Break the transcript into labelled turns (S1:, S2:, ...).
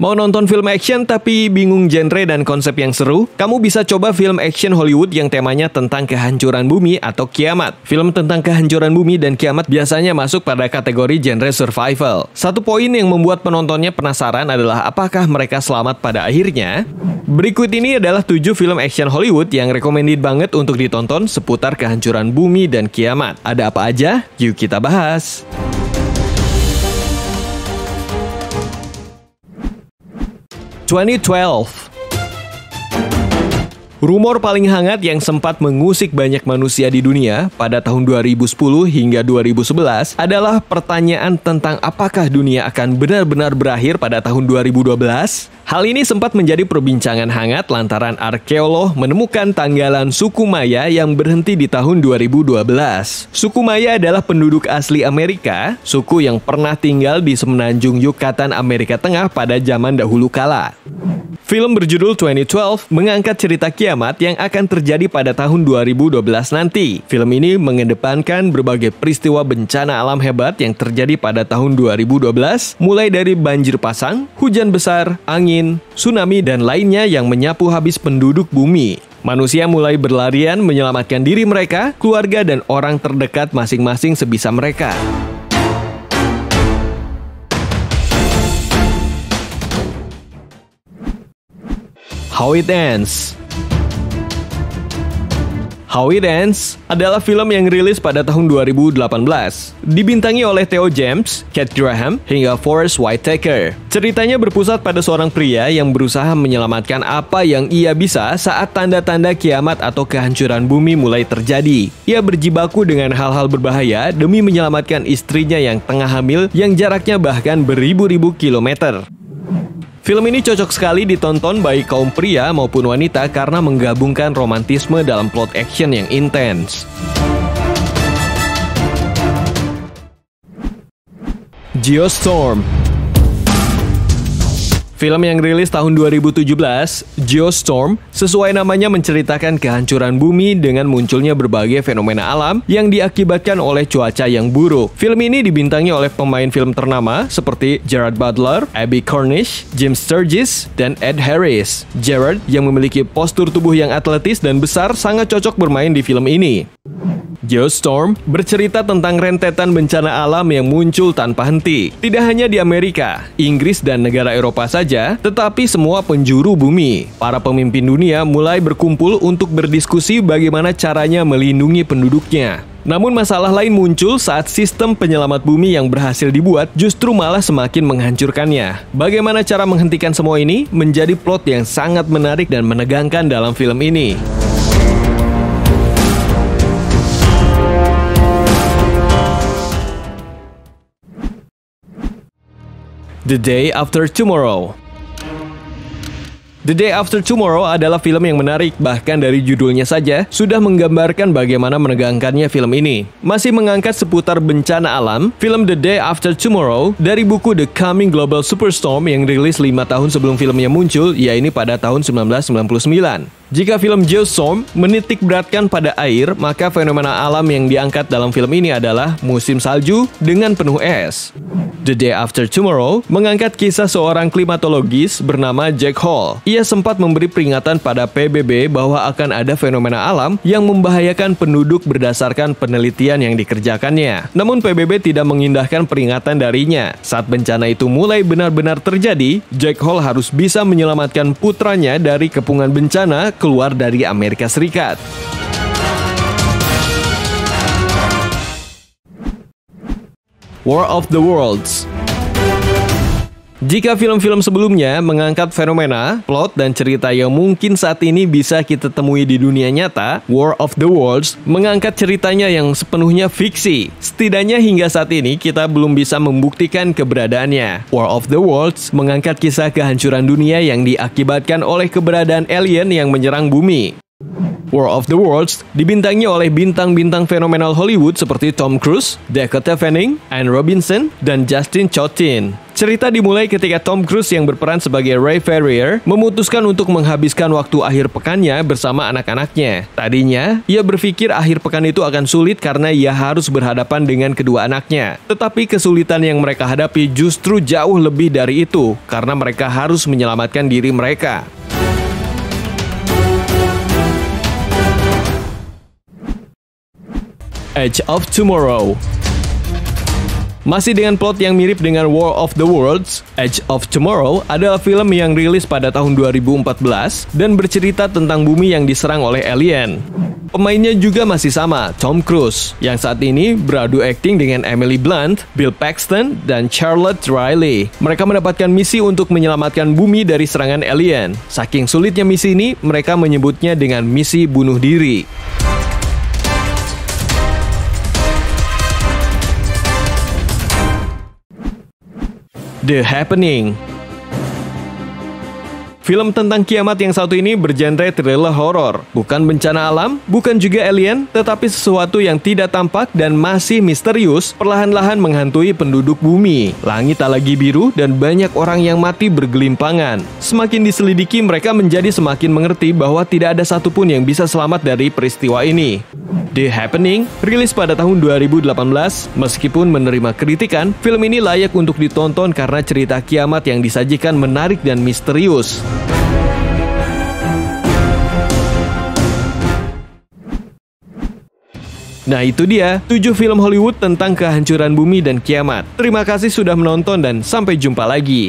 S1: Mau nonton film action tapi bingung genre dan konsep yang seru? Kamu bisa coba film action Hollywood yang temanya tentang kehancuran bumi atau kiamat. Film tentang kehancuran bumi dan kiamat biasanya masuk pada kategori genre survival. Satu poin yang membuat penontonnya penasaran adalah apakah mereka selamat pada akhirnya? Berikut ini adalah 7 film action Hollywood yang recommended banget untuk ditonton seputar kehancuran bumi dan kiamat. Ada apa aja? Yuk kita bahas. 2012. Rumor paling hangat yang sempat mengusik banyak manusia di dunia pada tahun 2010 hingga 2011 adalah pertanyaan tentang apakah dunia akan benar-benar berakhir pada tahun 2012. Hal ini sempat menjadi perbincangan hangat lantaran arkeolog menemukan tanggalan suku Maya yang berhenti di tahun 2012. Suku Maya adalah penduduk asli Amerika, suku yang pernah tinggal di semenanjung Yucatan, Amerika Tengah pada zaman dahulu kala. Film berjudul 2012 mengangkat cerita kiamat yang akan terjadi pada tahun 2012 nanti. Film ini mengedepankan berbagai peristiwa bencana alam hebat yang terjadi pada tahun 2012, mulai dari banjir pasang, hujan besar, angin, tsunami, dan lainnya yang menyapu habis penduduk bumi. Manusia mulai berlarian menyelamatkan diri mereka, keluarga, dan orang terdekat masing-masing sebisa mereka. How It Ends. How It Ends adalah film yang rilis pada tahun 2018. Dibintangi oleh Theo James, Kat Graham, hingga Forest Whitaker. Ceritanya berpusat pada seorang pria yang berusaha menyelamatkan apa yang ia bisa saat tanda-tanda kiamat atau kehancuran bumi mulai terjadi. Ia berjibaku dengan hal-hal berbahaya demi menyelamatkan istrinya yang tengah hamil yang jaraknya bahkan beribu-ribu kilometer. Film ini cocok sekali ditonton baik kaum pria maupun wanita karena menggabungkan romantisme dalam plot action yang intens. Geostorm. Film yang rilis tahun 2017, Geostorm, sesuai namanya menceritakan kehancuran bumi dengan munculnya berbagai fenomena alam yang diakibatkan oleh cuaca yang buruk. Film ini dibintangi oleh pemain film ternama seperti Gerard Butler, Abbey Cornish, Jim Sturgis, dan Ed Harris. Gerard, yang memiliki postur tubuh yang atletis dan besar, sangat cocok bermain di film ini. Geostorm bercerita tentang rentetan bencana alam yang muncul tanpa henti. Tidak hanya di Amerika, Inggris, dan negara Eropa saja, tetapi semua penjuru bumi. Para pemimpin dunia mulai berkumpul untuk berdiskusi bagaimana caranya melindungi penduduknya. Namun masalah lain muncul saat sistem penyelamat bumi yang berhasil dibuat justru malah semakin menghancurkannya. Bagaimana cara menghentikan semua ini menjadi plot yang sangat menarik dan menegangkan dalam film ini. The Day After Tomorrow. The Day After Tomorrow adalah film yang menarik, bahkan dari judulnya saja sudah menggambarkan bagaimana menegangkannya film ini. Masih mengangkat seputar bencana alam, film The Day After Tomorrow dari buku The Coming Global Superstorm yang rilis 5 tahun sebelum filmnya muncul, yaitu pada tahun 1999. Jika film Geostorm menitik beratkan pada air, maka fenomena alam yang diangkat dalam film ini adalah musim salju dengan penuh es. The Day After Tomorrow mengangkat kisah seorang klimatologis bernama Jack Hall. Ia sempat memberi peringatan pada PBB bahwa akan ada fenomena alam yang membahayakan penduduk berdasarkan penelitian yang dikerjakannya. Namun PBB tidak mengindahkan peringatan darinya. Saat bencana itu mulai benar-benar terjadi, Jack Hall harus bisa menyelamatkan putranya dari kepungan bencana keluar dari Amerika Serikat. War of the Worlds. Jika film-film sebelumnya mengangkat fenomena, plot, dan cerita yang mungkin saat ini bisa kita temui di dunia nyata, War of the Worlds mengangkat ceritanya yang sepenuhnya fiksi. Setidaknya hingga saat ini kita belum bisa membuktikan keberadaannya. War of the Worlds mengangkat kisah kehancuran dunia yang diakibatkan oleh keberadaan alien yang menyerang bumi. War of the Worlds dibintangi oleh bintang-bintang fenomenal Hollywood seperti Tom Cruise, Dakota Fanning, Anne Robinson, dan Justin Chastain. Cerita dimulai ketika Tom Cruise yang berperan sebagai Ray Ferrier memutuskan untuk menghabiskan waktu akhir pekannya bersama anak-anaknya. Tadinya, ia berpikir akhir pekan itu akan sulit karena ia harus berhadapan dengan kedua anaknya. Tetapi kesulitan yang mereka hadapi justru jauh lebih dari itu, karena mereka harus menyelamatkan diri mereka. Edge of Tomorrow. Masih dengan plot yang mirip dengan War of the Worlds, Edge of Tomorrow adalah film yang rilis pada tahun 2014 dan bercerita tentang bumi yang diserang oleh alien. Pemainnya juga masih sama, Tom Cruise, yang saat ini beradu akting dengan Emily Blunt, Bill Paxton, dan Charlotte Riley. Mereka mendapatkan misi untuk menyelamatkan bumi dari serangan alien. Saking sulitnya misi ini, mereka menyebutnya dengan misi bunuh diri. The Happening. Film tentang kiamat yang satu ini bergenre thriller horor. Bukan bencana alam, bukan juga alien, tetapi sesuatu yang tidak tampak dan masih misterius perlahan-lahan menghantui penduduk bumi. Langit tak lagi biru dan banyak orang yang mati bergelimpangan. Semakin diselidiki, mereka menjadi semakin mengerti bahwa tidak ada satupun yang bisa selamat dari peristiwa ini. The Happening rilis pada tahun 2018. Meskipun menerima kritikan, film ini layak untuk ditonton karena cerita kiamat yang disajikan menarik dan misterius. Nah itu dia, 7 film Hollywood tentang kehancuran bumi dan kiamat. Terima kasih sudah menonton dan sampai jumpa lagi.